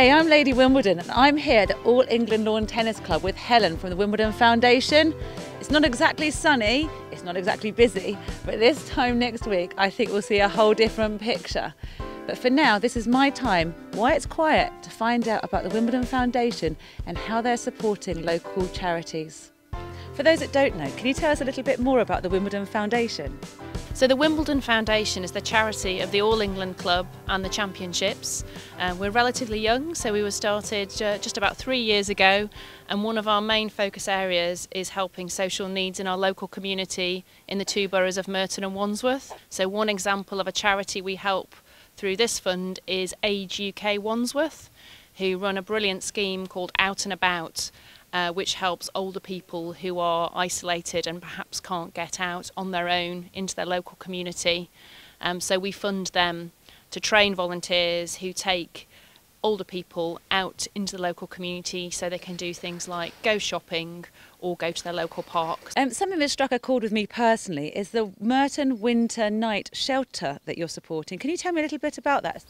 Hey, I'm Lady Wimbledon and I'm here at the All England Lawn Tennis Club with Helen from the Wimbledon Foundation. It's not exactly sunny, it's not exactly busy, but this time next week I think we'll see a whole different picture. But for now, this is my time, why it's quiet, to find out about the Wimbledon Foundation and how they're supporting local charities. For those that don't know, can you tell us a little bit more about the Wimbledon Foundation? So the Wimbledon Foundation is the charity of the All England Club and the Championships. We're relatively young, so we were started just about 3 years ago, and one of our main focus areas is helping social needs in our local community in the two boroughs of Merton and Wandsworth. So one example of a charity we help through this fund is Age UK Wandsworth, who run a brilliant scheme called Out and About, which helps older people who are isolated and perhaps can't get out on their own into their local community. So we fund them to train volunteers who take older people out into the local community so they can do things like go shopping or go to their local parks. Something that struck a chord with me personally is the Merton Winter Night Shelter that you're supporting. Can you tell me a little bit about that?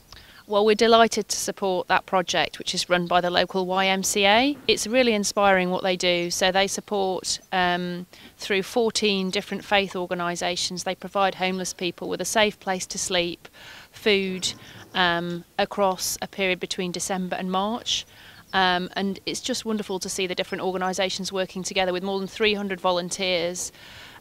Well, we're delighted to support that project, which is run by the local YMCA. It's really inspiring what they do. So they support through 14 different faith organisations. They provide homeless people with a safe place to sleep, food, across a period between December and March. And it's just wonderful to see the different organisations working together with more than 300 volunteers.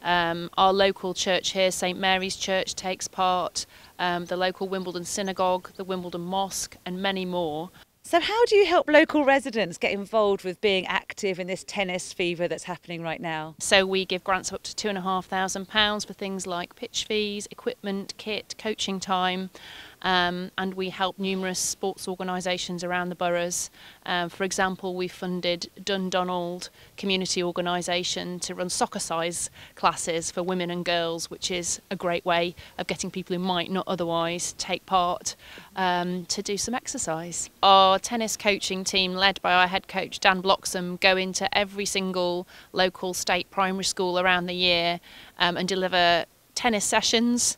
Our local church here, St Mary's Church, takes part, the local Wimbledon Synagogue, the Wimbledon Mosque and many more. So how do you help local residents get involved with being active in this tennis fever that's happening right now? So we give grants up to £2,500 for things like pitch fees, equipment, kit, coaching time. And we help numerous sports organisations around the boroughs. For example, we funded Dundonald Community Organisation to run soccer size classes for women and girls, which is a great way of getting people who might not otherwise take part to do some exercise. Our tennis coaching team, led by our head coach Dan Bloxham, go into every single local state primary school around the year and deliver tennis sessions.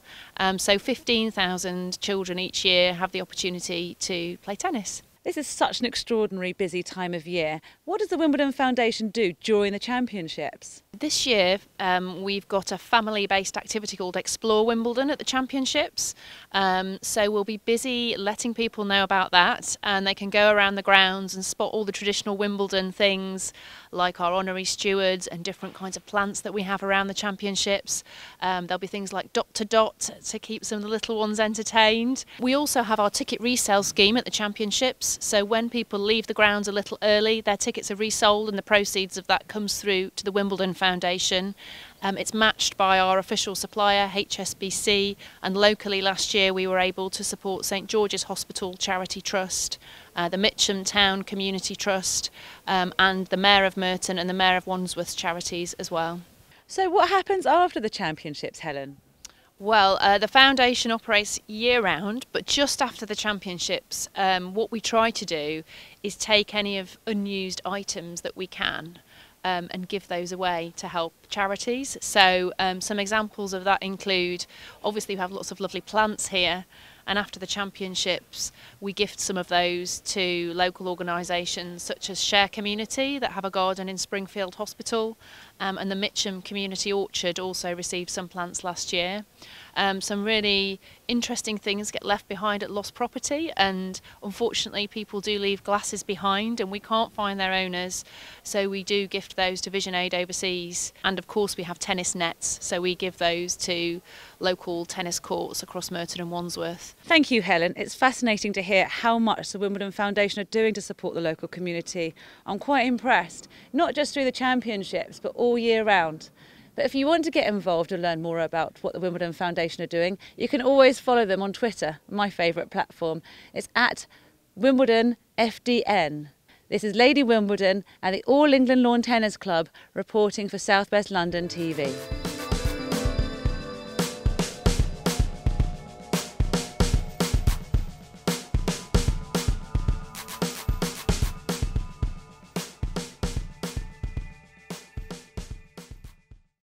So 15,000 children each year have the opportunity to play tennis. This is such an extraordinary busy time of year. What does the Wimbledon Foundation do during the championships? This year we've got a family-based activity called Explore Wimbledon at the Championships. So we'll be busy letting people know about that, and they can go around the grounds and spot all the traditional Wimbledon things like our honorary stewards and different kinds of plants that we have around the championships. There'll be things like dot to dot to keep some of the little ones entertained. We also have our ticket resale scheme at the championships, so when people leave the grounds a little early, their tickets are resold and the proceeds of that comes through to the Wimbledon Foundation. It's matched by our official supplier, HSBC, and locally last year we were able to support St George's Hospital Charity Trust, the Mitcham Town Community Trust, and the Mayor of Merton and the Mayor of Wandsworth charities as well. So what happens after the championships, Helen? Well, the foundation operates year-round, but just after the championships, what we try to do is take any of unused items that we can and give those away to help charities. So some examples of that include, obviously we have lots of lovely plants here, and after the championships we gift some of those to local organisations such as Share Community that have a garden in Springfield Hospital, and the Mitcham Community Orchard also received some plants last year. Some really interesting things get left behind at lost property, and unfortunately people do leave glasses behind and we can't find their owners, so we do gift those to Vision Aid overseas. And of course we have tennis nets, so we give those to local tennis courts across Merton and Wandsworth. Thank you, Helen. It's fascinating to hear how much the Wimbledon Foundation are doing to support the local community. I'm quite impressed, not just through the championships but all year round. But if you want to get involved and learn more about what the Wimbledon Foundation are doing, you can always follow them on Twitter, my favourite platform. It's at Wimbledon FDN. This is Lady Wimbledon and the All England Lawn Tennis Club reporting for South West London TV.